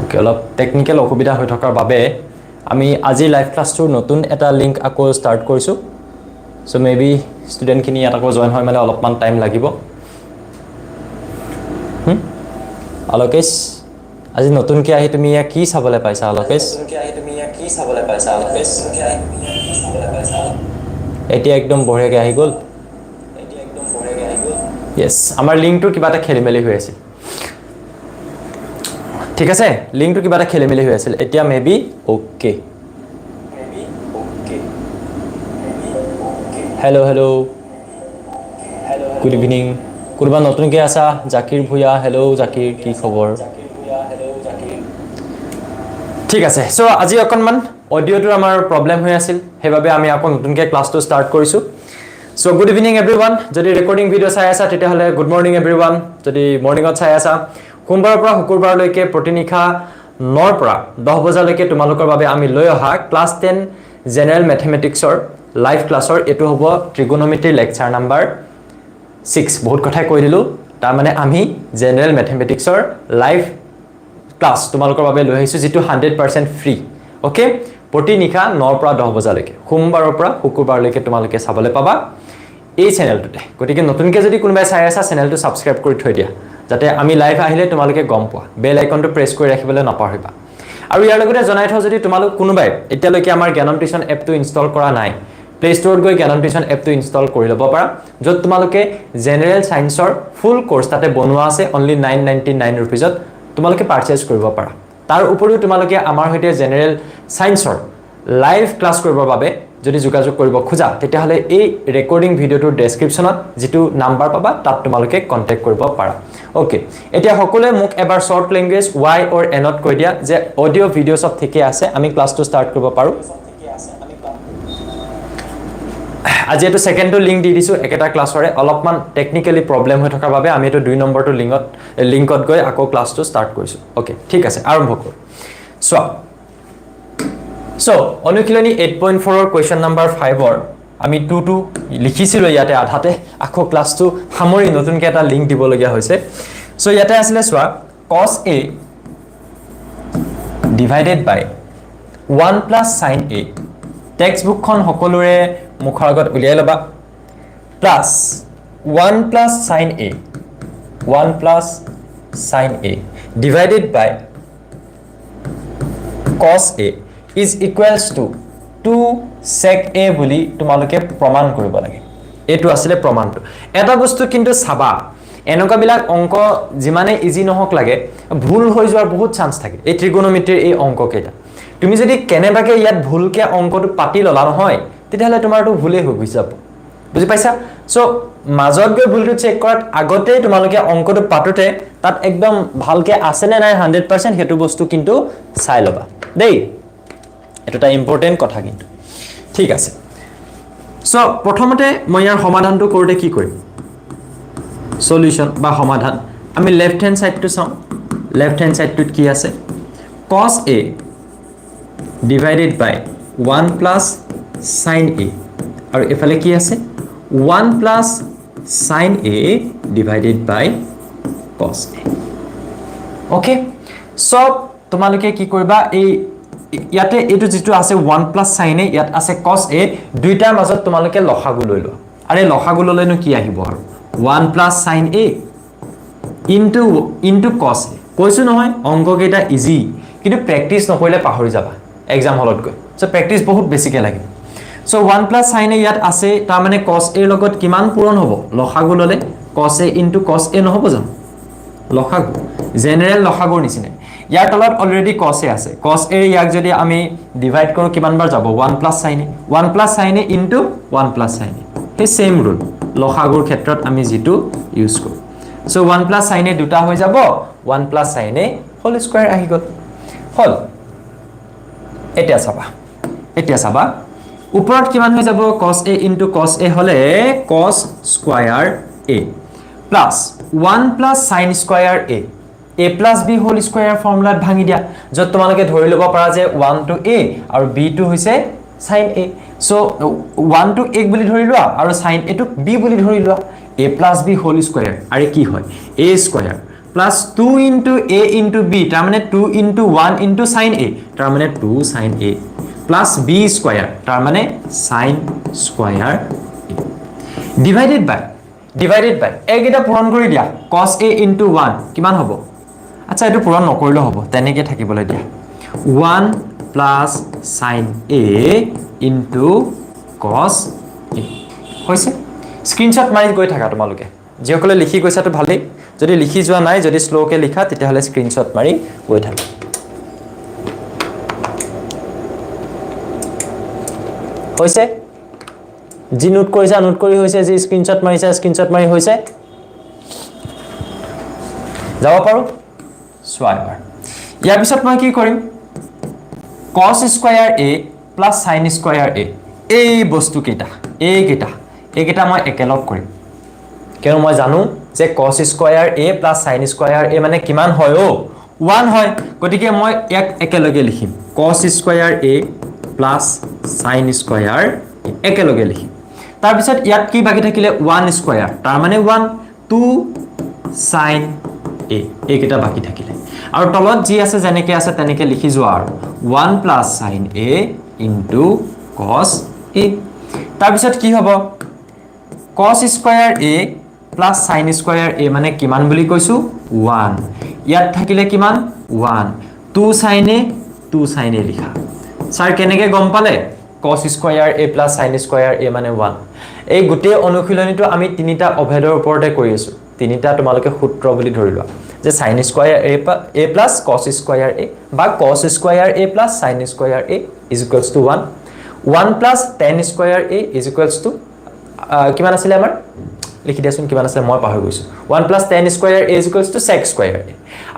Okay অলপ technical অসুবিধা হৈ থকাৰ বাবে আমি আজি লাইভ ক্লাছটোৰ নতুন এটা লিংক আকৌ ষ্টাৰ্ট কৰিছোঁ সো মেবি ষ্টুডেণ্টখিনি ইয়াত আকৌ জয়েন হয় মানে অলপমান টাইম লাগিব আলোকেশ আজি নতুনকৈ আহি তুমি ইয়াক কি চাবলৈ পাইছা আলোকেশ এতিয়া একদম বঢ়িয়াকৈ আহি গ'ল য়েছ আমাৰ লিংকটো কিবা এটা খেলিমেলি হৈ আছিল ঠিক আছে লিংকটো কিবা এটা খেলিমেলি হৈ আছিল এতিয়া maybe okay hello' hello' good evening কোনোবা নতুনকৈ আছা জাকিৰ ভূঞা হেল্ল' জাকিৰ কি খবৰ ঠিক আছে সো আজি অকণমান অডিঅ'টোৰ আমাৰ প্ৰব্লেম হৈ আছিল সেইবাবে আমি আকৌ নতুনকৈ ক্লাছটো ষ্টাৰ্ট কৰিছোঁ সো গুড ইভিনিং এভৰিৱান যদি ৰেকৰ্ডিং ভিডিঅ' চাই আছা তেতিয়াহ'লে গুড মৰ্ণিং এভৰিৱান যদি মৰ্ণিঙত চাই আছা সোমবাৰৰ পৰা শুকুৰবাৰলৈকে প্ৰতিনিশা 9ৰ পৰা 10 বজালৈকে তোমালোকৰ বাবে আমি লৈ অহা ক্লাছ 10 জেনেৰেল মেথমেটিক্সৰ লাইভ ক্লাছৰ এটো হ'ব ট্ৰিগোনোমেট্ৰি লেকচাৰ নাম্বাৰ 6 বহুত কথাই কৈ দিলোঁ তাৰ মানে আমি জেনেৰেল মেথমেটিক্সৰ লাইভ ক্লাছ তোমালোকৰ বাবে লৈ আহিছোঁ যেটো 100% ফ্ৰী ওকে প্ৰতিনিশা 9ৰ পৰা 10 বজালৈকে সোমবাৰৰ পৰা শুকুৰবাৰলৈকে তোমালোকে চাবলৈ পাবা এই চেনেলটোতে গতিকে নতুনকৈ যদি কোনোবাই চাই আছা চেনেলটো সাবস্ক্ৰাইব কৰি থৈ দিয়া যাতে আমি লাইভ আহিলে তোমালোকে গম পোৱা বেল আইকনটো প্ৰেছ কৰি ৰাখিবলৈ নাপাহৰিবা আৰু ইয়াৰ লগতে জনাই থওঁ যদি তোমালোক কোনোবাই এতিয়ালৈকে আমাৰ জ্ঞানম টিউচন এপটো ইনষ্টল কৰা নাই প্লে ষ্টৰত গৈ জ্ঞানম টিউচন এপটো ইনষ্টল কৰি ল'ব পাৰা য'ত তোমালোকে জেনেৰেল সায়েন্সৰ ফুল কোৰ্স তাতে বনোৱা আছে অনলি 999 ৰুপিজত তোমালোকে পাৰচেজ কৰিব পাৰা তাৰ উপৰিও তোমালোকে আমাৰ সৈতে জেনেৰেল সায়েন্সৰ লাইভ ক্লাছ কৰিবৰ বাবে যদি যোগাযোগ কৰিব খোজা তেতিয়াহ'লে এই ৰেকৰ্ডিং ভিডিঅ'টোৰ ডেসক্ৰিপচনত যেটো নাম্বাৰ পাবা তাত তোমালোকে কন্টাক্ট কৰিব পাৰা ওকে এতিয়া সকলোৱে মোক এবাৰ শৰ্ট ল্যাঙ্গুৱেজ y অৰ n ত কৈ দিয়া যে অডিও ভিডিও সব ঠিকে আছে আমি ক্লাছটো ষ্টাৰ্ট কৰিব পাৰো আজি এটো সেকেন্ডটো লিংক দি দিছো একেটা ক্লাছৰে অলপমান টেকনিক্যালি প্ৰবলেম হৈ থকাৰ বাবে আমি এটো 2 নম্বৰটো লিংকত গৈ আকৌ ক্লাছটো ষ্টাৰ্ট কৰিছো ওকে ঠিক আছে আৰম্ভ কৰো সো অনুশীলনী 8.4 ৰ কোৱেশ্চন নম্বৰ 5 ৰ আমি 2 লিখিছিলো ইয়াতে আধাতে আকৌ ক্লাছটো সামৰি নতুনকৈ এটা লিংক দিব লগিয়া হৈছে সো ইয়াতে আছিল সোৱা cos a divided by 1 plus sin a text বুকখন সকলোৰে মুখৰ আগত উলিয়াই লবা plus 1 plus sin a 1 plus sin a divided by cos a is equals to 2 sec a বুলি তোমালোকে প্ৰমাণ কৰিব লাগে এটো আসলে প্ৰমাণটো এটা বস্তু কিন্তু সাবা এনেকা বিলাক অঙ্ক যিমানে ইজি নহক লাগে ভুল হৈ যোৱাৰ বহুত চান্স থাকে এই ট্ৰিগোনোমেট্ৰিৰ এই অঙ্ক কেইটা তুমি যদি কেনেবাকে ইয়াত ভুলকে অঙ্কটো পাতি ললা নহয় তেতিয়াহলে তোমাৰটো ভুলে হৈ গৈছাব বুজি পাইছা সো মাজত গৈ ভুলটো চেক কৰাত আগতে তোমালোকে অঙ্কটো পাতোতে তাত একদম ভালকে আছে নে নাই 100% হেতু বস্তু কিন্তু চাই লবা দেই এটা ইম্পৰ্টেন্ট কথা কিন্তু ঠিক আছে সো প্ৰথমতে মই ইয়াৰ সমাধানটো কৰোতে কি কৰিম সলিউশন বা সমাধান আমি লেফট হ্যান্ড সাইডটো চাও লেফট হ্যান্ড সাইডটোত কি আছে cos a divided by 1 plus sin a আৰু এফালে কি আছে 1 plus sin a divided by cos a okay সব তোমালোকে কি কৰিবা এই ইয়াতে এটো যেটো আছে 1 plus sin a ইয়াত আছে cos a দুইটাৰ মাজত তোমালোকে লসাগু লৈ লোৱা আৰে লসাগু ললেনো কি আহিব আৰু 1 plus sin a into cos a কৈছো নহয় অঙ্ক কেইটা ইজি কিন্তু প্ৰ্যাকটিছ নকৰিলে পাহৰি যাবা এক্সাম হলত গৈ সো প্ৰ্যাকটিছ বহুত বেছিকে লাগে সো 1 plus sin a ইয়াত আছে তাৰ মানে cos a লগত কিমান পূৰণ হ'ব লসাগু ললে cos a into cos a নহব জানো লসাগু জেনাৰেল লসাগুৰ নিচিনা ইয়াৰ তলত অলৰেডি cos a আছে cos a ইয়াক যদি আমি ডিভাইড কৰো কিমান বাৰ যাব 1 plus sin a 1 plus sin a into 1 plus sin a হে সেম ৰুল লসাগুৰ ক্ষেত্ৰত আমি যেটো ইউজ কৰো সো 1 plus sin a দুটা হৈ যাব 1 plus sin a whole square আহি গল হল এতিয়া চাবা ওপৰত কিমান হৈ যাব cos a into cos a হলে cos square a plus 1 plus sin square a plus b whole square ফৰ্মুলাত ভাঙি দিয়া যত তোমালোকে ধৰি লব পাৰা যে 1 to a আৰু b to হৈছে sin a so 1 to a বুলি ধৰি লোৱা আৰু sin a to b বুলি ধৰি লোৱা a plus b whole square আৰে কি হয় a square plus 2 into a into b তার মানে 2 ইনটু 1 ইনটু sin a তার মানে 2 sin a plus b square তার মানে sin স্কয়ার ডিভাইডেড বাই এইকেইটা পূৰণ কৰি দিয়া cos a ইনটু 1 কিমান হ'ব আচ্ছা এটো পূৰণ নকৰিলে হ'ব তেনেকৈ থাকিবলৈ দিয়া 1 plus sin a into cos a হৈছে স্ক্ৰিনশ্বট মাৰি গৈ থাকা তোমালোকে যেসকলে লিখি গৈছাটো ভালেই যদি লিখি যোৱা নাই যদি স্লোকে লিখা তেতিয়াহলে স্ক্ৰিনশ্বট মাৰি গৈ থাকা হৈছে জি নোট কৰিছা নোট কৰি হৈছে যি স্ক্ৰিনশ্বট মাৰিছা স্ক্ৰিনশ্বট মাৰি হৈছে যাব পাৰো চোৱা এবাৰ ইয়াৰ পিছত মই কি কৰিম cos square a plus sin square a এই বস্তু কেইটা এইকেইটা মই একেলগ কৰিম কিয়নো মই জানো যে cos square a plus sin square a মানে কিমান হয় ও 1 হয় গতিকে মই এক একেলগে লিখিম cos square a plus sin square একেলগে লিখিম তাৰ পিছত ইয়াত কি বাকি থাকিলে 1 স্কয়াৰ তাৰ মানে 1 2 sin a এইকেইটা বাকি থাকিলে আৰু তলত যি আছে যেনেকৈ আছে তেনেকৈ লিখি যোৱা আৰু 1 plus sin a into cos a তাৰ পিছত কি হ'ব cos square a plus sin square a মানে কিমান বুলি কৈছো 1 ইয়াত থাকিলে কিমান 1 2 sin a লিখা স্যার কেনেকৈ গম পালে cos square a plus sin square a মানে 1 এই গুটে অনুশীলনীটো আমি তিনিটা অভেদৰ ওপৰতে কৰি আছো তিনিটা তোমালোকে সূত্ৰ বুলি ধৰি লোৱা যে sin square a plus cos square a বা cos square a plus sin square a is equals to 1 1 plus tan square a is equals to কিমান আছিল আমাৰ লিখি দিয়াচোন কিমান আছে মই পাহৰি গৈছো 1 plus tan square a is equals to sec square a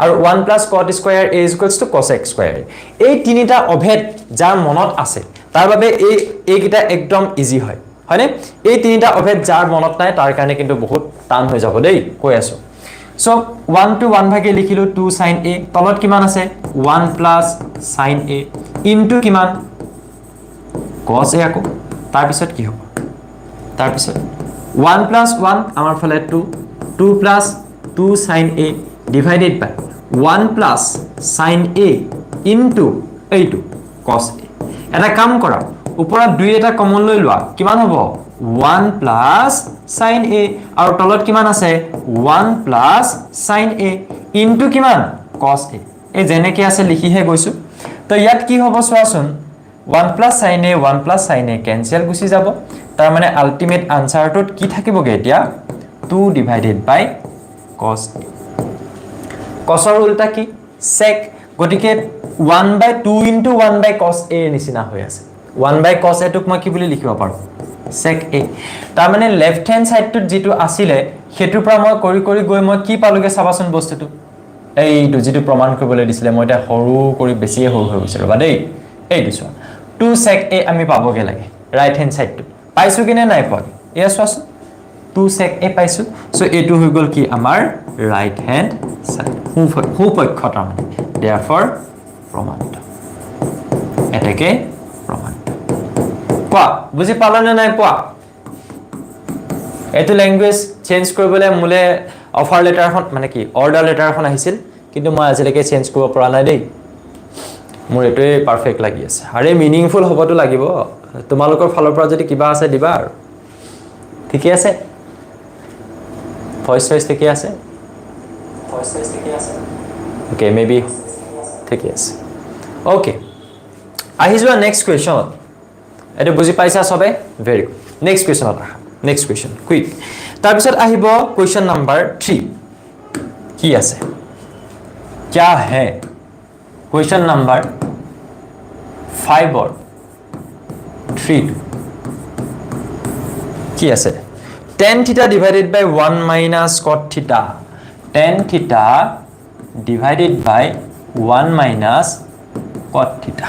আৰু 1 plus cot square a is equals to cosec square a এই তিনিটা অভেদ যাৰ মনত আছে তাৰ বাবে এইকেইটা একদম ইজি হয় হয়নে এই তিনিটা অভেদ যাৰ মনত নাই তাৰ কাৰণে কিন্তু বহুত টান হৈ যাব দেই কৈ আছো সো 1 to 1 ভাগে লিখিলো 2 sin a তলত কিমান আছে 1 plus sin a ইনটু কিমান cos a আকো তাৰ পিছত কি হ'ব তাৰ পিছত 1 plus 1 আমাৰ ফলে 2 plus 2 sin a divided by 1 plus sin a into a2 cos a এটা কাম কৰা ওপৰত 2 এটা কমন লৈ লোৱা কিমান হ'ব 1 plus sin a আৰু তলত কিমান আছে 1 plus sin a into কিমান cos a এই যেনেকৈ আছে লিখিহে গৈছো তো ইয়াত কি হ'ব চোৱাচোন 1 plus sin a cancel গুছি যাব তাৰ মানে আল্টিমেট আনসাৰটোত কি থাকিবগে এতিয়া 2 divided by cos cosৰ উল্টা কি sec গটিকে 1 by 2 into 1 by cos a নিচিনা হৈ আছে 1 by cos a টোক মই কি বুলি লিখিব পাৰো sec a তাৰ মানে লেফট হ্যান্ড সাইডটোত যেটো আছিল হেতুৰ পৰা মই কৰি গৈ মই কি পালোগে চাবাচোন বস্তুটো এইটো যেটো প্ৰমাণ কৰিবলৈ দিছিল মই এটা হৰু কৰি বেছি হৈ গৈছে ৰবা দেই এই দিছো 2 sec a আমি পাবগে লাগে ৰাইট হ্যান্ড সাইডটো পাইছো কিনে নাই পাই এয়া চোৱাচোন 2 sec a পাইছো সো এটো হৈ গল কি আমাৰ ৰাইট হ্যান্ড সাইড হুপক্ষটা মানে therefore প্ৰমাণিত এটাকে প্ৰমাণিত কোৱা বুজি পালানে নাই কোৱা এটো ল্যাঙ্গুৱেজ চেঞ্জ কৰিবলৈ মুলে অফাৰ লেটাৰখন মানে কি অৰ্ডাৰ লেটাৰখন আহিছিল কিন্তু মই আজিলৈকে চেঞ্জ কৰিব পৰা নাই দেই মোৰ এটোৱে পাৰফেক্ট লাগি আছে আৰে মিনিংফুল হবটো লাগিব তোমালোকৰ ফালৰ পৰা যদি কিবা আছে দিবা আৰু ঠিকই আছে ভয়েস ঠিকই আছে ওকে মেবি ঠিকই আছে ওকে আহি যোৱা নেক্সট কোৱেশ্চন এটো বুজি পাইছা সবে ভেৰি গুড নেক্সট কোৱেশ্চন আহা নেক্সট কোৱেশ্চন কুইক তাৰ পিছত আহিব কোৱেশ্চন নাম্বাৰ 3 কি আছে क्या है क्वेश्चन नंबर 5 और 3 কি আছে tan theta divided by 1 minus cot theta tan theta divided by 1 minus cot theta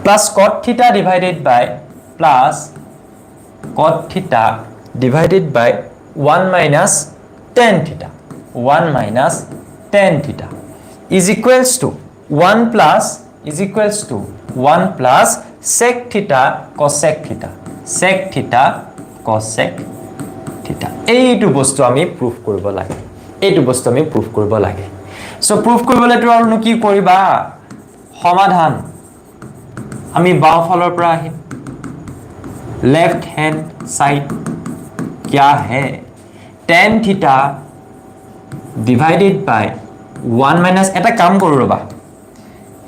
plus cot theta divided by plus cot theta divided by 1 minus tan theta 1 minus tan theta is equals to 1 plus sec theta cosec theta sec theta cosec theta এইটো বস্তু আমি proof কৰিব লাগে এইটো বস্তু আমি proof কৰিব লাগে সো প্ৰুফ কৰিবলৈতো আৰু কি কৰিবা সমাধান আমি বাওঁফালৰ পৰা আহিম लेफ्ट हैंड साइड क्या है tan theta divided by 1 minus এটা কাম কৰো ৰবা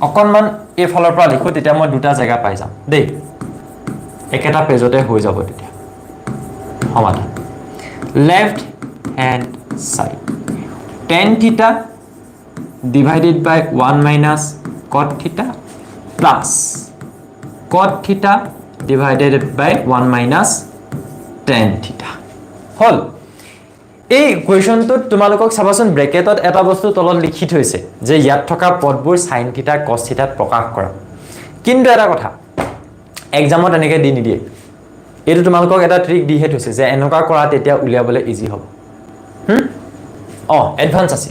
অকনমান এই ফলৰ পৰা লিখো তেতিয়া মই দুটা জায়গা পাই যাম দেই একেটা পেজতে হৈ যাব তেতিয়া সমাধান left hand side tan theta divided by 1 minus cot theta plus cot theta divided by 1 minus tan theta হল এই ইকুয়েশনটো তোমালোকক চাবাচোন ব্র্যাকেটত এটা বস্তু তলত লিখি থৈছে যে ইয়াত থকা পদবোৰ sin theta cos theta প্ৰকাশ কৰা কিন্তু এটা কথা এক্সামত এনেকৈ দি নিদিয়ে এইটো তোমালোকক এটা ট্ৰিক দিহে থৈছে যে এনেকুৱা কৰা তেতিয়া উলিয়াবলৈ ইজি হ'ব এডভান্স আছে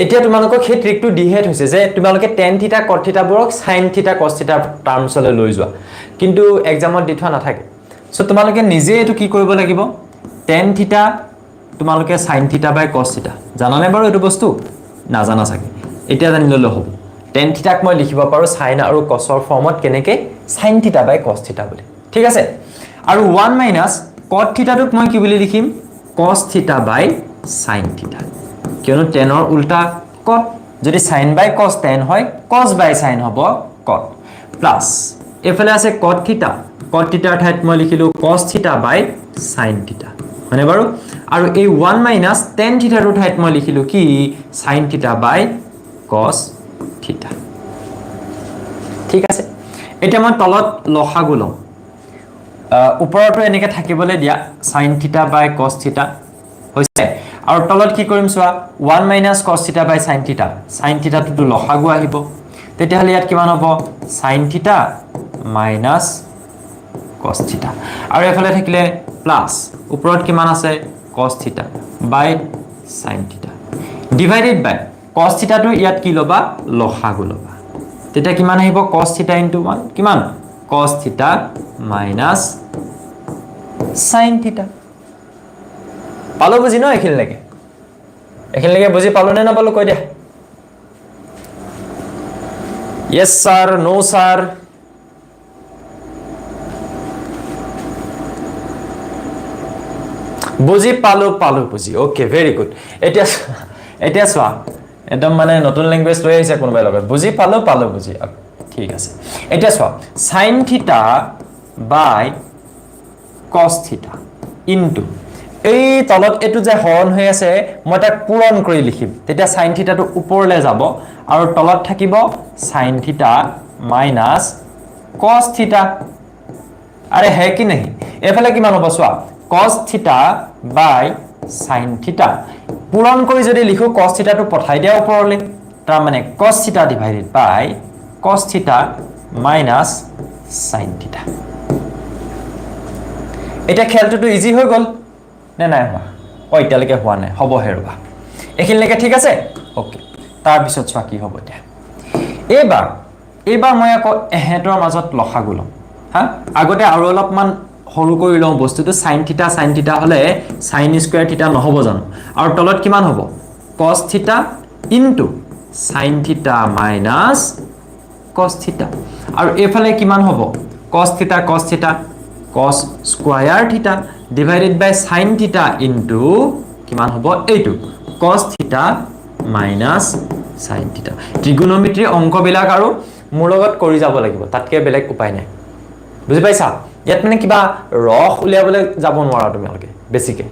এতিয়া তোমালোকক সেই ট্ৰিকটো দিহে থৈছে যে তোমালোকে tan theta cot theta বোৰক sin theta cos theta টাৰ্মছলৈ লৈ যোৱা কিন্তু এক্সামত দি থোৱা নাথাকে সো তোমালোকে নিজে এটো কি কৰিব লাগিব tan theta তোমালোকে sin theta by cos theta জানানে বাৰু এটো বস্তু না জানা থাকে এতিয়া জানি ললে হ'ব tan theta ক মই লিখিব পাৰো sin আৰু cos ৰ ফৰ্মত কেনেকে sin theta by cos theta বুলি ঠিক আছে আৰু 1 minus cot theta টোক মই কি বুলি লিখিম cos theta by sin theta কিয়নো tan ৰ উল্টা cot যদি sin by cos tan হয় cos by sin হ'ব cot প্লাস এফালে আছে cot theta ৰ ঠাইত মই লিখিলো cos theta by sin theta মানে বাৰু আৰু এই 1 minus tan theta ৰ ঠাইত মই লিখিলো কি sin theta by cos theta ঠিক আছে এটা মই তলত লসাগু লম ওপৰটো এনেকৈ থাকিবলৈ দিয়া sin theta by cos theta হৈছে আৰু তলত কি কৰিম সোৱা 1 minus cos theta by sin theta টো লসাগু আহিব তেতিয়া হলে ইয়াত কিমান হ'ব sin theta minus cos theta আৰু এফালে থাকিলে প্লাস ওপৰত কিমান আছে cos theta by sin theta divided by cos theta টো ইয়াত কি লবা লসাগু লবা তেতিয়া কিমান আহিব cos theta into 1 কিমান cos theta minus sin theta পালো বুজি ন এখিনলৈকে বুজি পালো নে না পালো কৈ দিয়া yes sir no sir বুজি পালো বুজি ওকে ভেরি গুড এতিয়া সোৱা একদম মানে নতুন ল্যাঙ্গুৱেজ লৈ আহিছে কোনোবাই লগত বুজি পালো বুজি ঠিক আছে এতিয়া সোৱা sin theta by cos theta into এই তলত এটো যে হৰণ হৈ আছে মই তাক পূৰণ কৰি লিখিম তেতিয়া sin theta টো ওপৰলৈ যাব আৰু তলত থাকিব sin theta minus cos theta আৰে হে কি নাই এফালে কিমান হ'ব সোৱা cos theta by sin theta পূৰণ কৰি যদি লিখো cos theta টো পঠাই দিয়া ওপৰলৈ তাৰ মানে cos theta divided by cos theta minus sin theta এটা খেলটো ইজি হৈ গল নে নাই হোৱা এতিয়ালৈকে হোৱা নাই হ'ব হেৰবা এখিনলৈকে ঠিক আছে ওকে তাৰ পিছত সোৱা কি হ'ব এতিয়া এইবাৰ মই আকৌ এহেতৰ মাজত লসাগু লম হা আগতে আৰু অলপমান হৰু কৰি লওঁ বস্তুটো sin theta হলে sin square theta নহব জানো আৰু তলত কিমান হ'ব cos theta into sin theta minus cos theta আৰু এফালে কিমান হ'ব cos theta cos square theta divided by sin theta into কিমান হ'ব এইটো cos theta minus sin theta trigonometry অংকবিলাক আৰু মোৰ লগত কৰি যাব লাগিব তাতকে বেলেগ উপায় নাই বুজি পাইছা ইয়াত মানে কিবা ৰখ উলিয়াবলৈ যাব নোৱাৰা তোমালোকে বেছিকে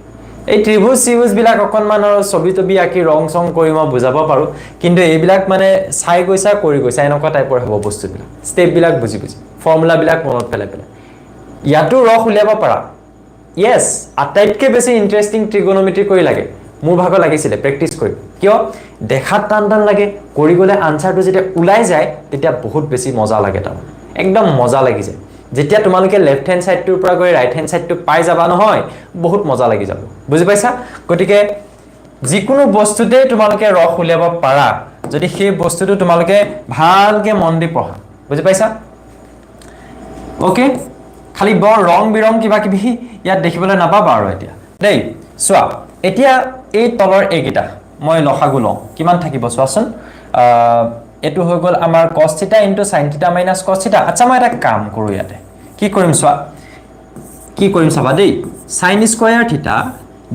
এই ত্ৰিভুজ সিভুজ বিলাক অকনমান আৰু ছবি তবি আকি ৰং সং কৰি মই বুজাব পাৰো কিন্তু এইবিলাক মানে চাই গৈছা কৰি গৈছা এনেকুৱা টাইপৰ হ'ব বস্তুবিলাক স্টেপ বিলাক বুজি ফৰ্মুলা বিলাক মনত পেলাই ইয়াতো ৰখ উলিয়াব পাৰা yes আটাইতকৈ বেছি ইন্টাৰেষ্টিং ট্ৰিগোনোমেট্ৰি কৰি লাগে মোৰ ভাগ লাগিছিল প্ৰেক্টিস কৰি কিয় দেখাত টান লাগে কৰি গলে আনসাৰটো যেতিয়া উলাই যায় তেতিয়া বহুত বেছি মজা লাগে তাৰ একদম মজা লাগি যায় যেতিয়া তোমালোকে লেফট হ্যান্ড সাইড টোৰ পৰা গৈ ৰাইট হ্যান্ড সাইড টো পাই যাবা নহয় বহুত মজা লাগি যাব বুজি পাইছা গটিকে যিকোনো বস্তুতে তোমালোকে ৰখ উলিয়াব পাৰা যদি সেই বস্তুটো তোমালোকে ভালকে মন দি পঢ়া বুজি পাইছা ওকে খালি বৰ ৰং বিৰং কিবা কিবি ইয়াত দেখিবলৈ নাপাবা আৰু এতিয়া দেই সোৱা এতিয়া এই তলৰ এইকিটা মই লসাগু লওঁ কিমান থাকিব চোৱাচোন এটো হৈ গল আমাৰ cos θ * sin θ - cos θ আচ্ছা মই এটা কাম কৰো ইয়াতে কি কৰিম চোৱা কি কৰিম চাবা দেই sin স্কয়াৰ θ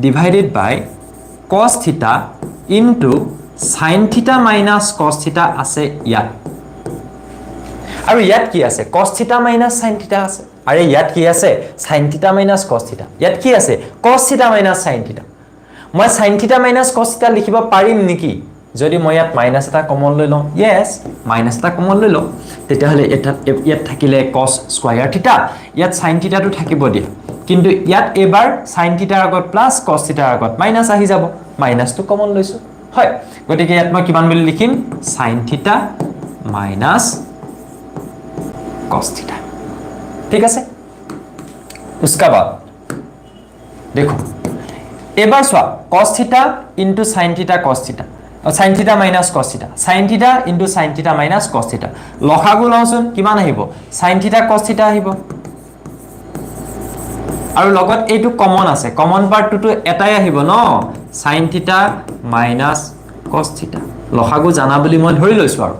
ডিভাইডেড বাই cos θ into sin θ - cos θ আছে ইয়াত আৰু ইয়াত কি আছে cos θ - sin θ আছে আৰু ইয়াত কি আছে sin θ - cos θ ইয়াত কি আছে cos θ - sin θ মই sin θ - cos θ লিখিব পাৰিম নেকি যদি মই ইয়াত মাইনাস এটা কমন লৈ লওঁ yes মাইনাস এটা কমন লৈ লওঁ তেতিয়াহলে ইয়াত থাকিলে cos স্কয়াৰ θ ইয়াত sin θ টো থাকিব দিয়া কিন্তু ইয়াত এবাৰ sin θ ৰ আগত প্লাস cos θ ৰ আগত মাইনাস আহি যাব মাইনাস টো কমন লৈছো হয় গতিকে ইয়াত মই কিমান বুলি লিখিম sin θ minus cos θ ঠিক আছে उसका बाद देखो এবাৰ সোয়া cos θ into sin θ cos θ sin θ minus cos θ sin θ into sin θ minus cos θ লসাগু লওঁচোন কিমান আহিব sin θ cos θ আহিব আৰু লগত এইটো কমন আছে কমন পাৰ্টটো এটাই আহিব ন sin θ minus cos θ লসাগু জানা বুলি মই ধৰি লৈছো আৰু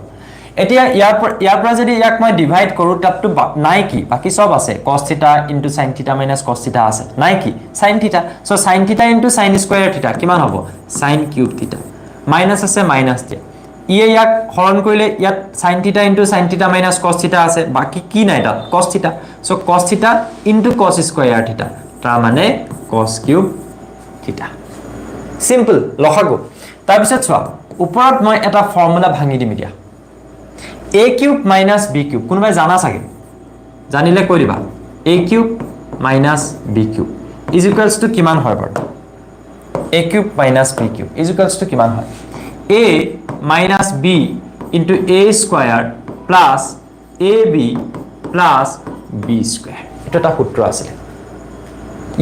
এতিয়া ইয়াৰ পৰা যদি ইয়াক মই ডিভাইড কৰো তাতটো নাই কি বাকি সব আছে cos θ into sin θ minus cos θ আছে নাই কি sin θ so sin θ into sin square θ কিমান হ'ব sin কিউব θ মাইনাস আছে মাইনাস দিয়া ইয়াক হৰণ কৰিলে ইয়াত sin θ into sin θ minus cos θ আছে বাকি কি নাই তাত cos θ so cos θ into cos square θ তাৰ মানে cos কিউব θ সিম্পল লসাগু তাৰ পিছত চোৱা ওপৰত মই এটা ফৰ্মুলা ভাঙি দিম দিয়া a cube minus b cube কোনবাই জানা সাগে জানিলে কৈ দিবা a cube minus b cube is equals to কিমান হয় বাৰু a cube minus b cube is equals to কিমান হয় a minus b into a square plus ab plus b square এটা সূত্র আছে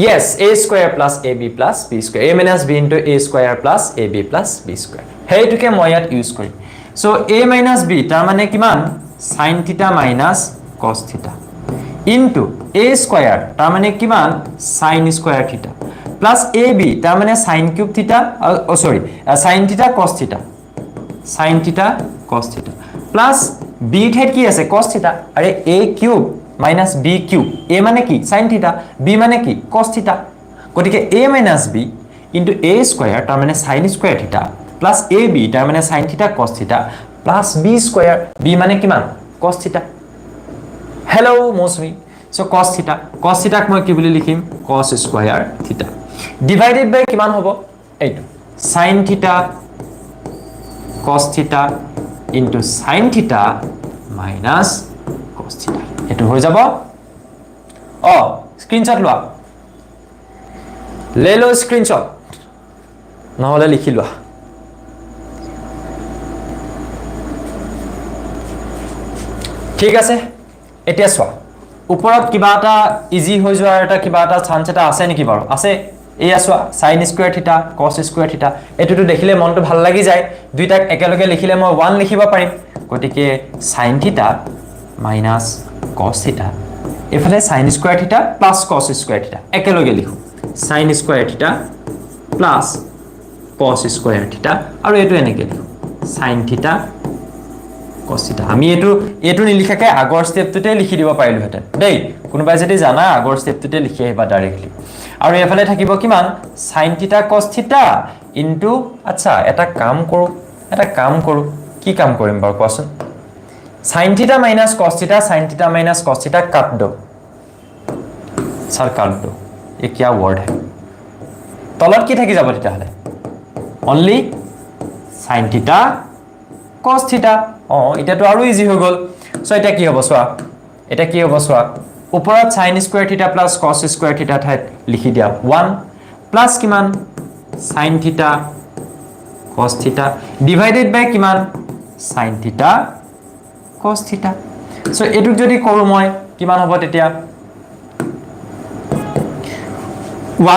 yes a square plus ab plus b square a minus b into a square plus ab plus b square হেইটোকে মই ইয়াত use কৰিম so a minus b তাৰ মানে কিমান sin θ minus cos θ into a square তাৰ মানে কিমান sin square θ plus ab তাৰ মানে sin cube θ sorry sin θ cos θ sin θ cos θ plus b ঠেত কি আছে cos θ আৰে a cube minus b cube a মানে কি sin θ b মানে কি cos θ গতিকে a minus b into a square তাৰ মানে sin square θ plus ab তাৰ মানে sin θ cos θ plus b square b মানে কিমান cos θ hello mosmi so cos θ ক মই কি বুলি লিখিম cos square θ divided by কিমান হ'ব এইটো sin θ cos θ into sin θ minus cos θ এটো হৈ যাব স্ক্ৰিনশ্বট লোৱা ले लो স্ক্ৰিনশ্বট নহলে লিখি লোৱা ঠিক আছে এতিয়া সোয়া ওপৰত কিবা এটা ইজি হৈ যোৱাৰ এটা কিবা এটা চান্স এটা আছে নেকি বাৰু আছে এই আসোয়া sin স্কয়াৰ থিটা cos স্কয়াৰ থিটা এটোটো দেখিলে মনটো ভাল লাগি যায় দুইটাক একেলগে লিখিলে মই 1 লিখিব পাৰিম গতিকে sin থিটা minus cos থিটা এফালে sin স্কয়াৰ থিটা plus cos স্কয়াৰ থিটা একেলগে লিখো sin স্কয়াৰ থিটা plus cos স্কয়াৰ থিটা আৰু এটো এনেকে লিখো sin থিটা cos থিটা আমি এটো নিলিখাকে আগৰ স্টেপটোতে লিখি দিব পাৰিলো হেতেন দেই কোনোবাই যদি জানা আগৰ স্টেপটোতে লিখি আহিবা ডাইৰেক্টলি আৰু এফালে থাকিব কিমান sin থিটা cos থিটা ইনটু আচ্ছা এটা কাম কৰো কি কাম কৰিম বাৰু কোৱাচোন sin থিটা minus cos থিটা sin থিটা minus cos থিটা কাট দो सर काट दो ये क्या वर्ड है तলত কি থাকি যাব তেতিয়াহলে only sin থিটা cos থিটা এটা তো আৰু ইজি হৈ গল সো এটা কি হ'ব সোয়া ওপৰত sin স্কয়াৰ থিটা প্লাস cos স্কয়াৰ থিটা ঠাইত লিখি দিয়া 1 প্লাস কিমান sin থিটা cos থিটা ডিভাইডেড বাই কিমান sin থিটা cos থিটা সো এটুক যদি কৰো মই কিমান হ'ব তেতিয়া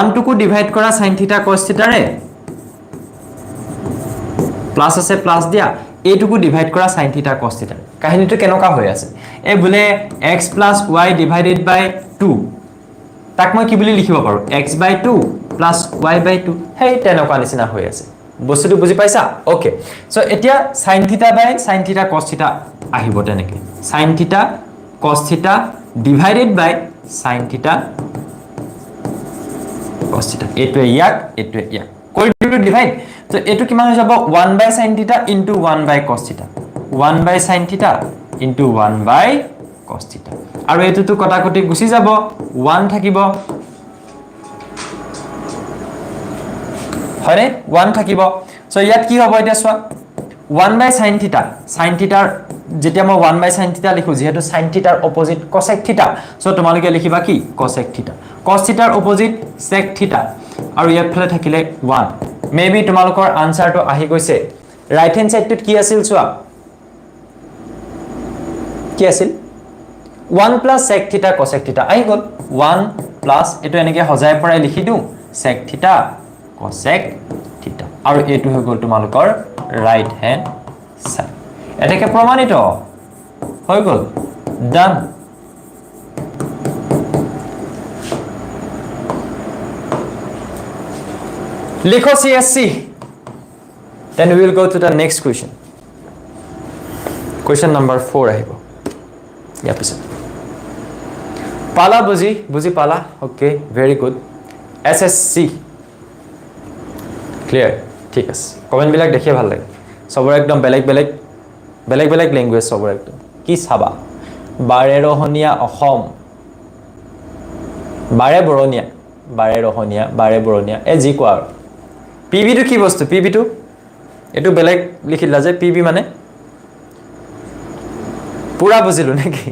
1 টুকু ডিভাইড কৰা sin থিটা cos থিটা ৰে প্লাস আছে প্লাস দিয়া এটুকু ডিভাইড কৰা sin থিটা cos থিটা কাহিনীটো কেনকা হৈ আছে এ বুলে x + y ডিভাইডেড বাই 2 তাক মই কি বুলি লিখিব পাৰো x/2 + y/2 হেই তেনকা নিচিনা হৈ আছে বস্তুটো বুজি পাইছা ওকে সো এতিয়া sin থিটা বাই sin থিটা cos থিটা আহিব তেনেকে sin থিটা cos থিটা ডিভাইডেড বাই sin থিটা cos থিটা এটোৱে ইয়াক কৰি দিলো ডিভাইড তো এটো কিমান হৈ যাব 1 বাই sin থিটা ইনটু 1 বাই cos থিটা 1 বাই sin থিটা ইনটু 1 বাই cos থিটা আৰু এটোটো কটাকটি গুছি যাব 1 থাকিব হয়নে 1 থাকিব সো ইয়াত কি হ'ব এটা সোৱা 1 বাই sin থিটাৰ যেতিয়া মই 1 বাই sin থিটা লিখো যেহেতু sin থিটাৰ অপোজিট cosec থিটা সো তোমালোকে লিখিবা কি cosec থিটা cos থিটাৰ অপোজিট sec থিটা আৰু ইয়াত ফলে থাকিলে 1 মেবি তোমালোকৰ আনসাৰটো আহি গৈছে ৰাইট হ্যান্ড সাইডটোত কি আছিল সোৱা কি আছিল 1 plus sec theta cosec theta আহি গল 1 plus এটো এনেকে হজাই পৰাই লিখি দিও sec theta cosec theta আৰু এটো হৈ গল তোমালোকৰ ৰাইট হ্যান্ড সাইড এটাকে প্ৰমাণিত হৈ গল ডান লিখো CSC then we will go to the next question question number 4 আহিব ইয়াৰ পিছত পালা বুজি পালা okay very good SSC clear ঠিক আছে কমেন্ট বিলাক দেখিয়ে ভাল লাগে সবৰ একদম বেলেগ ল্যাঙ্গুৱেজ সবৰ একদম কি চাবা বাৰে বৰণীয়া এ জি কোৱা পিবি টো কি বস্তু পিবি টো এটো বেলেগ লিখিলা যে পিবি মানে পুৰা বুজিলো নেকি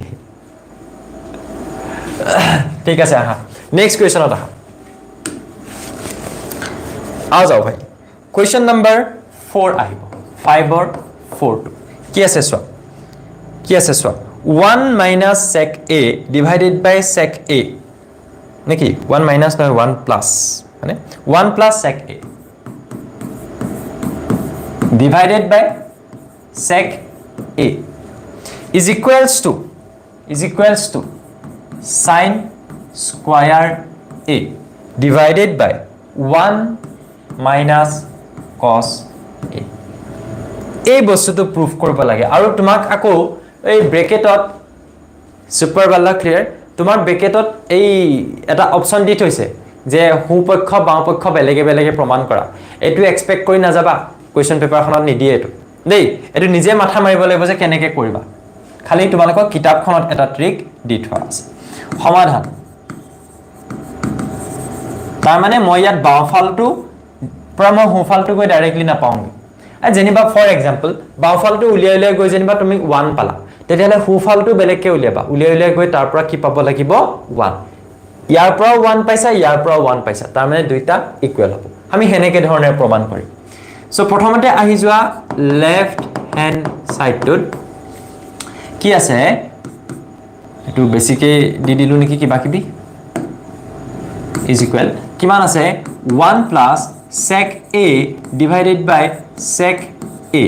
ঠিক আছে আহা নেক্সট কোৱেশ্চনত আহা যাও ভাই কোৱেশ্চন নাম্বাৰ 4 আহিব 5 or 4 কি আছে সোৱা 1 minus sec a divided by sec a নেকি 1 minus নহয় 1 plus মানে 1 plus sec a divided by sec a is equals to sin square a divided by 1 minus cos a এই বস্তুটো প্রুফ কৰিব লাগে আৰু তোমাক আকৌ এই ব্ৰেকেটত সুপাৰ বালা ক্লিয়াৰ তোমাৰ ব্ৰেকেটত এই এটা অপচন দি থৈছে যে হুপক্ষ বাওপক্ষ বেলেগে প্ৰমাণ কৰা এটো এক্সপেক্ট কৰি না যাবা কোৱেশ্চন পেপাৰখনত নিদিয়ে এটো দেই এটো নিজে মাথা মাৰিব লাগিব যে কেনেকে কৰিবা খালি তোমালোকক কিতাপখনত এটা ট্ৰিক দি থোৱা আছে সমাধান তাৰ মানে মই ইয়াত বাওফালটো প্ৰমাণ হুফালটো গৈ ডাইৰেক্টলি না পাওঁগে যেনিবা ফৰ এক্সাম্পল বাওফালটো উলিয়াই গৈ যেনিবা তুমি 1 পালা তেতিয়ালে হুফালটো বেলেগকে উলিয়াই গৈ তাৰ পৰা কি পাব লাগিব 1 ইয়াৰ পৰা 1 পাইছা ইয়াৰ পৰা 1 পাইছা তাৰ মানে দুইটা ইকুৱেল হ'ব আমি হেনেকে ধৰণে প্ৰমাণ কৰিম সো প্ৰথমতে আহি যোৱা লেফট হ্যান্ড সাইডটোত কি আছে এটো বেসিকে দি দিলু নেকি কিবা কিবি is equal কিমান আছে 1 plus sec a divided by sec a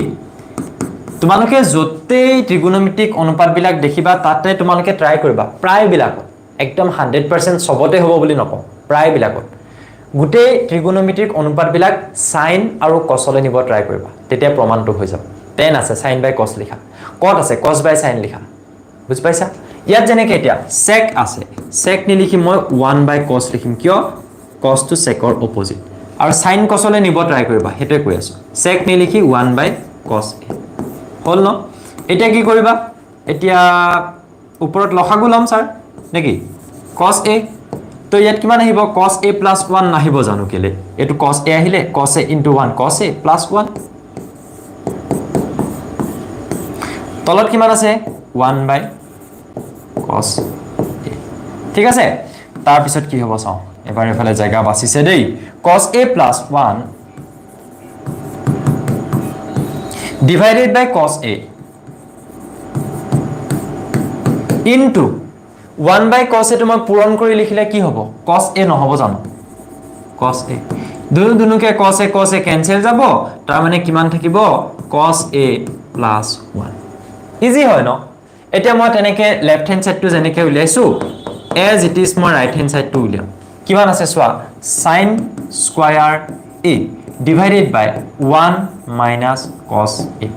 তোমালোকে যতে ত্ৰিকোণমিতিক অনুপাত বিলাক দেখিবা তাতে তোমালোকে ট্ৰাই কৰিবা প্ৰায় বিলাক একদম 100% সবতে হ'ব বুলি নকওঁ প্ৰায় বিলাকত গুটে ত্ৰিকোণমিতিক অনুপাত বিলাক sin আৰু cos লৈ নিব ট্ৰাই কৰিবা তেতিয়া প্ৰমাণটো হৈ যাব 10 আছে sin by cos লিখা কত আছে cos by sin লিখা বুজি পাইছা ইয়াত যেনেকে এতিয়া sec আছে sec নি লিখি মই 1 by cos লিখিম কিয় cos to sec or opposite আৰু sin cos লৈ নিব ট্ৰাই কৰিবা হেতে কৈ আছো sec নি লিখি 1 by cos হল ন এটা কি কৰিবা এতিয়া ওপৰত লখাগু লম স্যাৰ নেকি cos a তো ইয়াত কিমান আহিব cos a plus 1 নাহিব জানো কেলে এটো cos a আহিলে cos a into 1 cos a plus 1 তলত কিমান আছে 1 by cos a ঠিক আছে তাৰ পিছত কি হ'ব চাও এবাৰ এফালে জায়গা বাছিছে দেই cos a plus 1 divided by cos a into 1 by cos a তোমাক পূৰণ কৰি লিখিলে কি হ'ব cos a নহব জানো cos a দুনুকে cos a cancel যাব তাৰ মানে কিমান থাকিব cos a plus 1 ইজি হয় ন এতিয়া মই তেনেকে লেফট হ্যান্ড সাইডটো যেনেকে উলিয়াইছো as it is মই রাইট হ্যান্ড সাইডটো উলিয়াম কিমান আছে সোৱা sin square a divided by 1 minus cos A.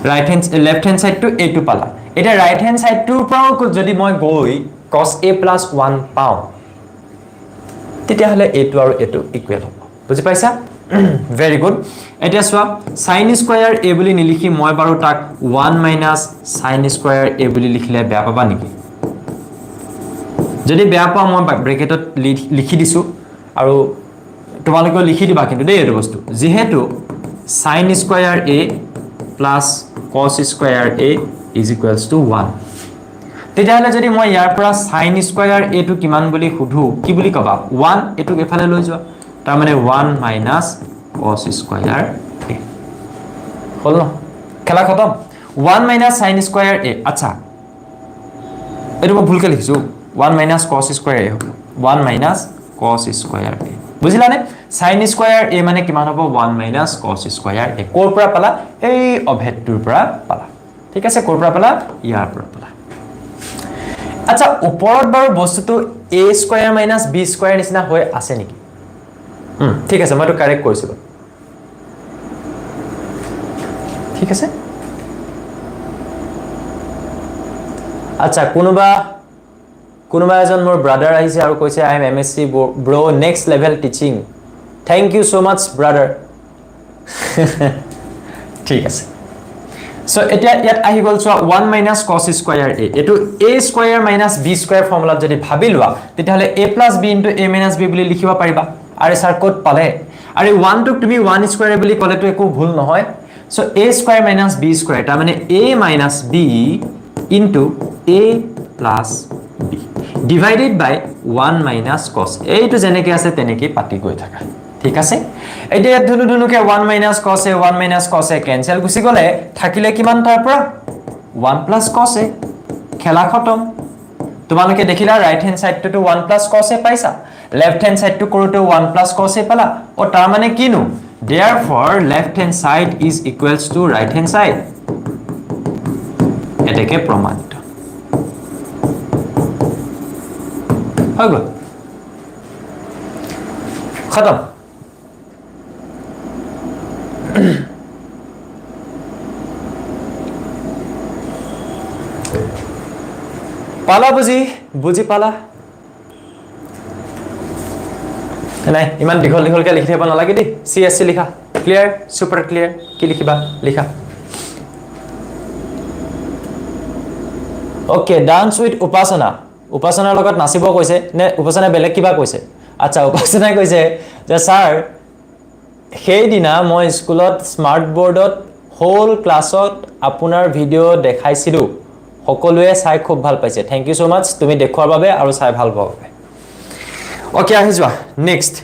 Left hand side to A to pala. Eta right hand side to pao jodi moi goi cos A plus 1 pao. Tetia hole A to aru A to equal hobo. Buji paisa? Very good. Etia swa sin square A boli nilikhi moi baru tak 1 minus sin square A boli likhile beya paba niki? Jodi beya pa moi bracket likhi disu aru তোমালোকে লিখি দিবা কিন্তু দেই এটো বস্তু যেহেতু sin square A plus cos square A is equals to 1 তেতিয়াহলে যদি মই ইয়াৰ পৰা sin square A টো কিমান বুলি খুধু কি বুলি কবা 1 এটো এফালে লৈ যোৱা তাৰ মানে 1 minus cos square A হল ন খেলা খতম 1 minus sin square A আচ্ছা এটো মই ভুলকে লিখিছো 1 minus cos square A 1 minus cos square A বুঝিলানে sin square A মানে কিমান হ'ব 1 minus cos square A কোৰ পৰা পালা এই অভেদটোৰ পৰা পালা ঠিক আছে কোৰ পৰা পালা ইয়াৰ পৰা পালা আচ্ছা ওপৰত বাৰু বস্তুটো A square minus B square নিচিনা হৈ আছে নেকি ঠিক আছে মই তো কাৰেক্ট কৰিছো ঠিক আছে আচ্ছা কোনোবা এজন মোৰ ব্ৰাদাৰ আহিছে আৰু কৈছে I am MSc bro next level teaching thank you so much brother ঠিক আছে সো এটা ইয়াত আহি গল so 1 minus cos square A এটো A square minus B square formula যদি ভাবি লোৱা তেতিয়াহলে A plus B into A minus B বুলি লিখিব পাৰিবা আৰু স্যাৰ কোড পালে আৰু 1 টো তুমি 1 square বুলি ক'লে তো একো ভুল নহয় so A square minus B square তাৰ মানে A minus B into A plus B divided by 1 minus cos এইটো জেনেকে আছে তেনেকে পাতি গৈ থাকা ঠিক আছে এতিয়া ধুনুকে 1 minus cos A 1 minus cos A cancel গুছি গলে থাকিলে কিমান তাৰ পৰা 1 plus cos A খেলা খতম তোমালোকে দেখিলা right hand side to 1 plus cos A পাইছা লেফট হ্যান্ড সাইড টু কৰোতে 1 plus cos A পালা ও তাৰ মানে কিনো therefore left hand side is equals to right hand side এটাকে প্রমাণিত हो गया खत्म पाला बुझी पाला नहीं इमान दिखल के लिखि थेब नालागे दे सीएससी लिखा क्लियर सुपर क्लियर की लिखिबा लिखा ओके डांस विथ उपासनाৰ লগত নাচিব কৈছে নে উপাসনা বেলেগ কিবা কৈছে আচ্ছা উপাসনাই কৈছে যে স্যাৰ সেই দিনা মই স্কুলত স্মাৰ্ট বোৰ্ডত হোল ক্লাছত আপোনাৰ ভিডিও দেখাইছিলো সকলোৱে চাই খুব ভাল পাইছে থ্যাংক ইউ সো মাচ তুমি দেখুৱাৰ বাবে আৰু চাই ভাল পাব ওকে আহি যোৱা নেক্সট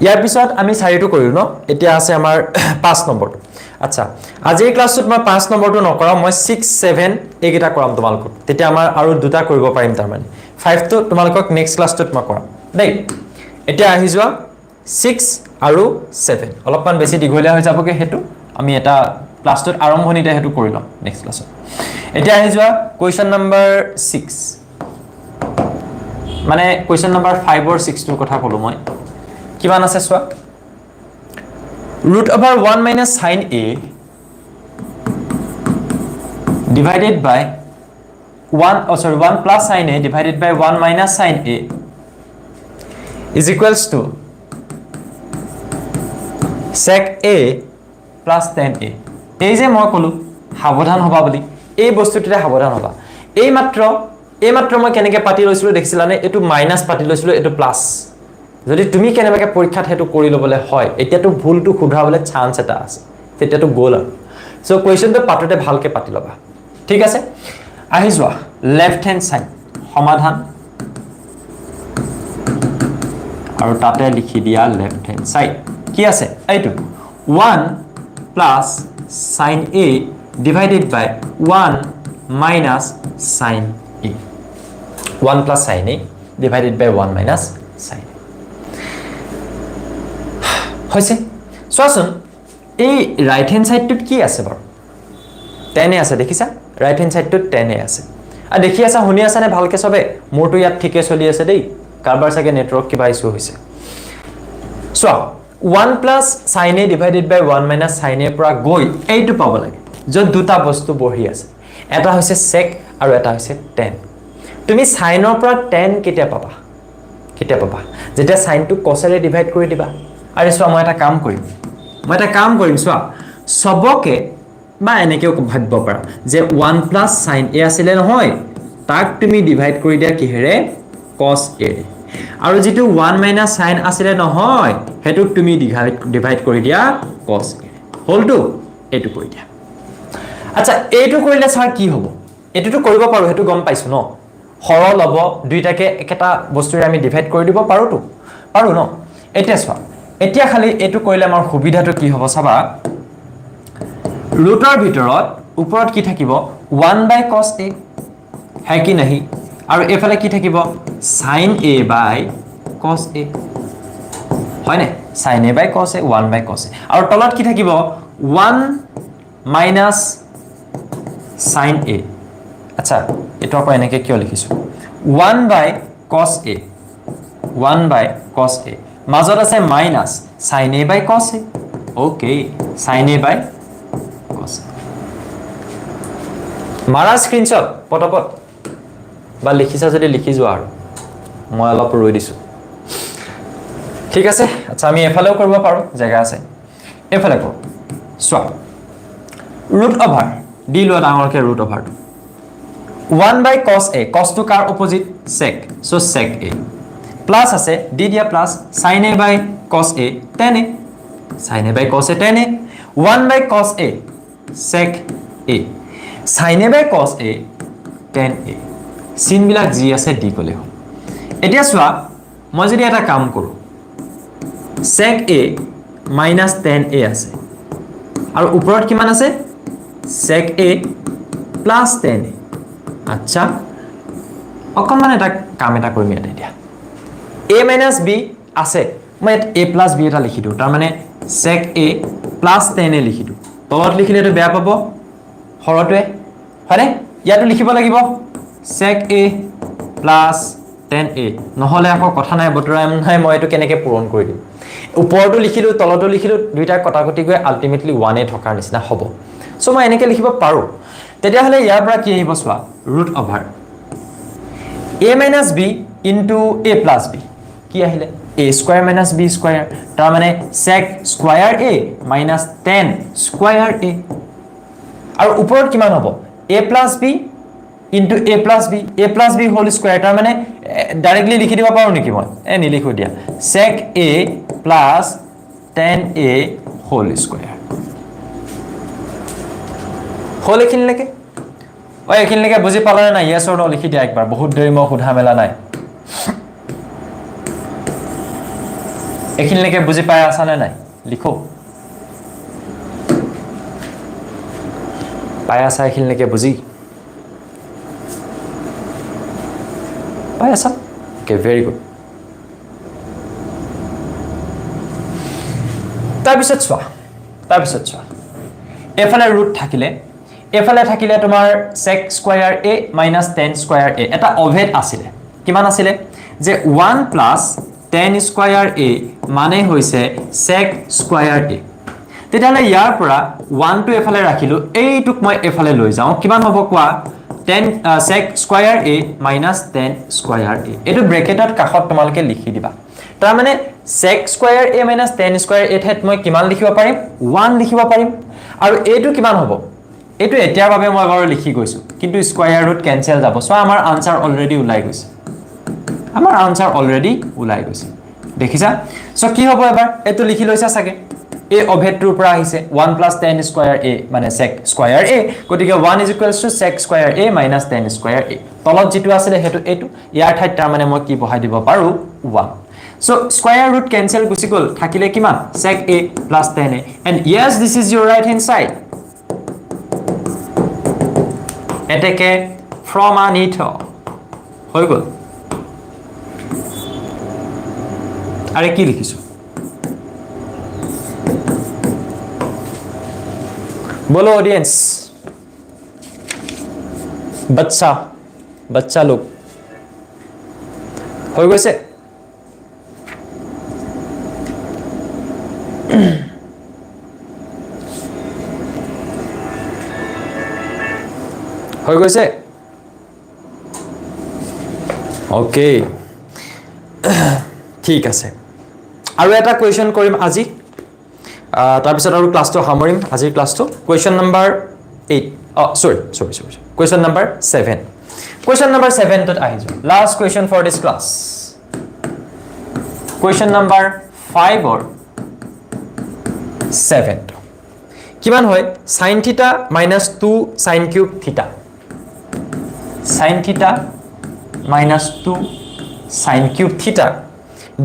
ইয়াৰ পিছত আমি চাৰিটো কৰিলো ন এতিয়া আছে আমাৰ 5 নম্বৰটো আচ্ছা আজি এই ক্লাসত মই 5 নম্বৰটো নকৰাম মই 6 7 এইকেইটা কৰাম তোমালোক তেতিয়া আমাৰ আৰু দুটা কৰিব পাৰিম তাৰ মানে 5 টো তোমালোকক নেক্সট ক্লাসত মই কৰাম দেই এতিয়া আহি যোৱা 6 আৰু 7 অলপমান বেছি দীঘলীয়া হৈ যাবকে হেতু আমি এটা ক্লাসত আৰম্ভণিতে হেতু কৰি লম নেক্সট ক্লাসত এতিয়া আহি যোৱা কোৱেশ্চন নম্বৰ 6 মানে কোৱেশ্চন নম্বৰ 5 আৰু 6 টোৰ কথা কলো মই কিমান আছে সোৱা root over 1 minus sin A divided by 1 plus sin A divided by 1 minus sin A is equals to sec A plus tan A এই যে মই কলো সাবধান হবা বলি এই বস্তুটিতে সাবধান হবা এই মাত্ৰ মই কেনেকে পাতি লৈছিলো দেখিছিলানে এটো মাইনাস পাতি লৈছিলো এটো প্লাস যদি তুমি কেনেবাকে পৰীক্ষাত হেতু কৰি লবলে হয় এতিয়াটো ভুলটো খুধাবলে চান্স এটা আছে তেতিয়াটো গোল আৰু সো কোৱেশ্চনটো পাততে ভালকে পাতি লবা ঠিক আছে আহি যোৱা লেফট হ্যান্ড সাইড সমাধান আৰু তাতে লিখি দিয়া লেফট হ্যান্ড সাইড কি আছে এইটো 1 plus sin A divided by 1 minus sin A 1 plus sin A divided by 1 minus sin A হইছে সোয়াসন এই রাইট হ্যান্ড সাইডটোত কি আছে বাৰু 10 আছে দেখিছা ৰাইট হ্যান্ড সাইডটোত 10 আছে আৰ দেখি আছা শুনি আছা নে ভালকে সবে মোৰটো ইয়াত ঠিকে চলি আছে দেই কাৰবাৰ সাকে নেটওয়াৰ্ক কিবা ইস্যু হৈছে চোৱা 1 plus sin a divided by 1 minus sin a পৰা গৈ এইটো পাব লাগে য'ত দুটা বস্তু বহি আছে এটা হৈছে sec আৰু এটা হৈছে tan তুমি sin ৰ পৰা tan কেতিয়া পাবা যেতিয়া sin টো cos ৰে ডিভাইড কৰি দিবা আৰু চোৱা মই এটা কাম কৰিম চোৱা সবকে বা এনেকেও ভাবিব পাৰা যে 1 প্লাছ sin a আছিলে নহয় তাক তুমি ডিভাইড কৰি দিয়া কিহেৰে cos a আৰু যেটো 1 মাইনাছ sin আছিলে নহয় হেতুক তুমি ডিভাইড কৰি দিয়া cos a হলটো এটো কৰি দিয়া আচ্ছা এইটো কৰিলে স্যাৰ কি হ'ব এটোটো কৰিব পাৰো হেতু গম পাইছো ন সৰল হ'ব দুইটাকে একেটা বস্তুৰে আমি ডিভাইড কৰি দিব পাৰো ন এতিয়া চোৱা এতিয়া খালি এটো কৰিলে আমাৰ সুবিধাটো কি হ'ব চাবা ৰুটৰ ভিতৰত ওপৰত কি থাকিব 1 বাই cos a है कि नहीं আৰু এফালে কি থাকিব sin a by cos a হয় নে sin a by cos a 1 by cos a আৰু তলত কি থাকিব 1 মাইনাস sin a আচ্ছা এটো আকৌ এনেকে কিয় লিখিছো 1 বাই cos a মাজত আছে minus sin a by cos a okay sin a by cos a মাৰা স্ক্ৰিনশ্বট পটপট বা লিখিছা যদি লিখি যোৱা আৰু মই অলপ ৰৈ দিছো ঠিক আছে আচ্ছা আমি এফালেও কৰিব পাৰো জায়গা আছে এফালে কৰো সোৱা ৰুট ওভাৰ ডি লো ডাঙৰকে root over 1 by cos a cos টু কাৰ opposite sec so sec a plus আছে ডি দিয়া plus sin a by cos a tan a sin a by cos a tan a 1 by cos a sec a sin a by cos a tan a sin বিলাক জি আছে ডি কলে হল এতিয়া সোৱা মই যদি এটা কাম কৰো sec a minus tan a আছে আৰু ওপৰত কিমান আছে sec a plus tan a আচ্ছা অকমান এটা কাম এটা কৰিম ইয়াতে দিয়া a minus b আছে মই a plus b এটা লিখি দিও তাৰ মানে sec a plus tan a লিখি দিও তলত লিখিলে তো বেয়া পাব হৰটোৱে হয়নে ইয়াতো লিখিব লাগিব sec a plus tan a নহলে আকৌ কথা নাই বতৰা নাই মই এটো কেনেকে পূৰণ কৰি দিম ওপৰটো লিখিলো তলটো লিখিলো দুইটা কটাকটি গৈ আলটিমেটলি 1 এ থকাৰ নিচিনা হ'ব সো মই এনেকে লিখিব পাৰো তেতিয়া হলে ইয়াৰ পৰা কি আহিব সোৱা root over a minus b into a plus b কি আহিলে a square minus b square তাৰ মানে sec square a minus tan square a আৰু ওপৰত কিমান হ'ব a plus b into a plus b whole square তাৰ মানে ডাইৰেক্টলি লিখি দিব পাৰো নেকি মই নি লিখো দিয়া sec a plus tan a whole square whole এখিনলৈকে ওই এখিনলৈকে বুজি পালে না yes or no লিখি দিয়া একবাৰ বহুত দেৰি মই সুধা মেলা নাই এখিনলৈকে বুজি পাই আছা নে নাই লিখো পাই আছা এখিনলৈকে বুজি পাই আছা ওকে ভেৰি গুড তাৰপিছত চোৱা এফালে ৰুট থাকিলে তোমাৰ sec square a minus tan square a এটা অভেদ আছিল কিমান আছিল যে 1 plus tan square a মানে হৈছে sec square a তেতিয়ালে ইয়াৰ পৰা 1 টো এফালে ৰাখিলো এইটুক মই এফালে লৈ যাও কিমান হ'ব কোৱা tan sec square a minus tan square a এটো ব্ৰেকেটত কাখত তোমালকে লিখি দিবা তাৰ মানে sec square a minus tan square a ঠাইত মই কিমান লিখিব পাৰিম 1 লিখিব পাৰিম আৰু এটো কিমান হ'ব এটো এতিয়াৰ বাবে মই বাৰু লিখি গৈছো কিন্তু স্কয়াৰ ৰুট ক্যান্সেল যাব সো আমাৰ আনসাৰ অলৰেডি ওলাই গৈছে দেখিছা সো কি হ'ব এবাৰ এটো লিখি লৈছা সাগে a অভেদটোৰ পৰা আহিছে 1 plus tan square a মানে sec square a গতিকে 1 is equals to sec square a minus tan square a তলত যেটো আছিল হেতু এটো ইয়াৰ ঠাইত তাৰ মানে মই কি বহাই দিব পাৰো 1 so square root cancel গুছি গল থাকিলে কিমান sec a plus tan a and yes this is your right hand side এটাকে from anito হৈ গল আরে কি লিখিছো बोलो ऑडियंस बच्चा लोग हो गए से হৈ গৈছে ওকে ঠিক আছে আৰু এটা কোৱেশ্চন কৰিম আজি তাৰ পিছত আৰু ক্লাছটো সামৰিম আজিৰ ক্লাছটো question number 8 sorry question number 7 question number 7 tot ahi jo last question for this class question number 5 or 7 kiman hoy sin theta minus 2 sin cube theta sin theta minus 2 sin cube theta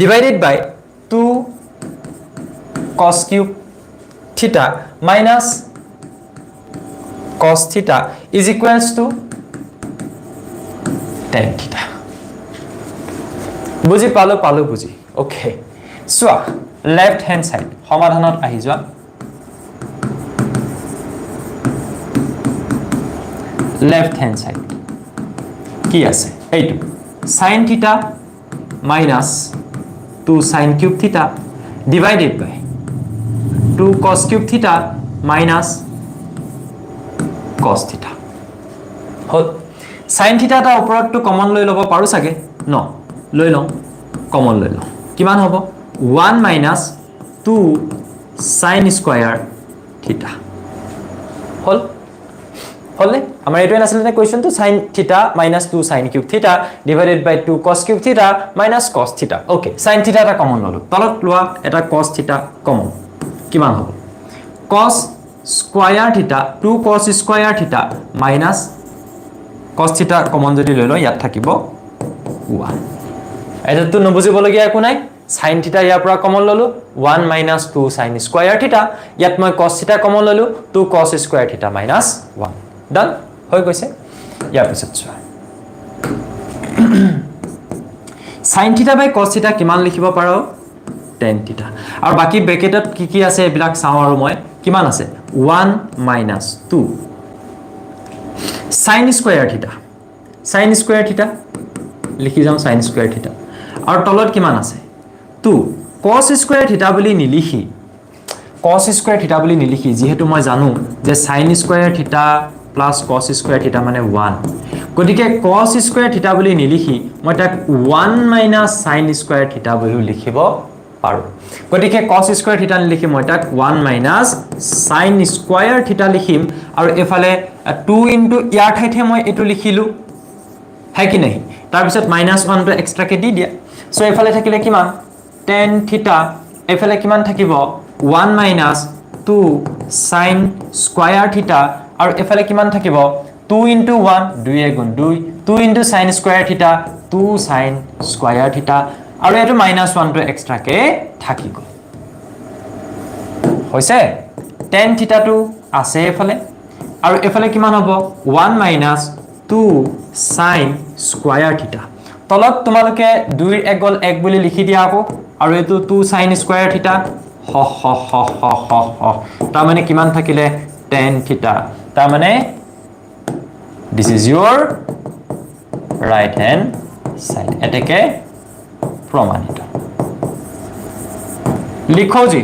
divided by 2 cos cube theta minus cos theta is equals to tan theta. বুজি পালো বুজি okay so left hand side সমাধানত আহি যোৱা left hand side কি আছে এইটো sin theta minus 2 sin cube theta divided by 2 cos cube theta minus cos theta hall sin theta টা ওপৰত তো কমন লৈ লব পাৰো সাগে ন লৈ লও কমন লৈ লও কিমান হ'ব 1 minus 2 sin square theta হল হলে আমাৰ এটো আছিল না কোৱেশ্চন তো sin theta minus 2 sin cube theta divided by 2 cos cube theta minus cos theta okay sin theta টা কমন ললো তলত লোৱা এটা cos theta কমন কিমান হ'ব cos square theta 2 cos square theta minus cos theta common যদি লৈ লও ইয়াত থাকিব 1 এটা তো নবুজিবলগিয়া একো নাই sin theta ইয়াৰ পৰা কমন ললো 1 minus 2 sin square theta ইয়াত মই cos theta কমন ললো 2 cos square theta minus 1 ডান হৈ গৈছে ইয়াৰ পিছত চোৱা sin theta by cos theta কিমান লিখিব পাৰো tan theta আৰু বাকি ব্ৰেকেটত কি কি আছে এবিলাক চাও আৰু মই কিমান আছে 1 minus 2 sin square theta লিখি যাও sin square theta আৰু তলত কিমান আছে 2 cos square theta বুলি নিলিখি cos square theta বুলি নিলিখি যেহেতু মই জানো যে sin square theta plus cos square theta মানে 1 গতিকে cos square theta বুলি নিলিখি মই তাক 1 minus sin square theta বুলি লিখিব পাৰো গতিকে cos square theta লিখি মই তাক 1 minus sin square theta লিখিম আৰু এফালে 2 into ইয়াৰ ঠাইতে মই এটো লিখিলো হয় কি নাই তাৰ পিছত -1 টো এক্সট্ৰা কে দি দিয়া সো এফালে থাকিলে কিমান tan theta এফালে কিমান থাকিব 1 minus 2 sin square theta আৰু এফালে কিমান থাকিব 2 into 1 2 গুণ 2 2 into sin square theta 2 sin square theta আৰু এটো -1 টো এক্সট্ৰা কে থাকি গল হৈছে tan theta টো আছে এফালে আৰু এফালে কিমান হ'ব 1 minus 2 sin square theta তলত তোমালোকে 2 ৰ 1 গল 1 বুলি লিখি দিয়া আকৌ আৰু এটো 2 sin square theta তাৰ মানে কিমান থাকিলে tan theta তাৰ মানে this is your right hand side এটাকে প্ৰমাণিত লিখো জি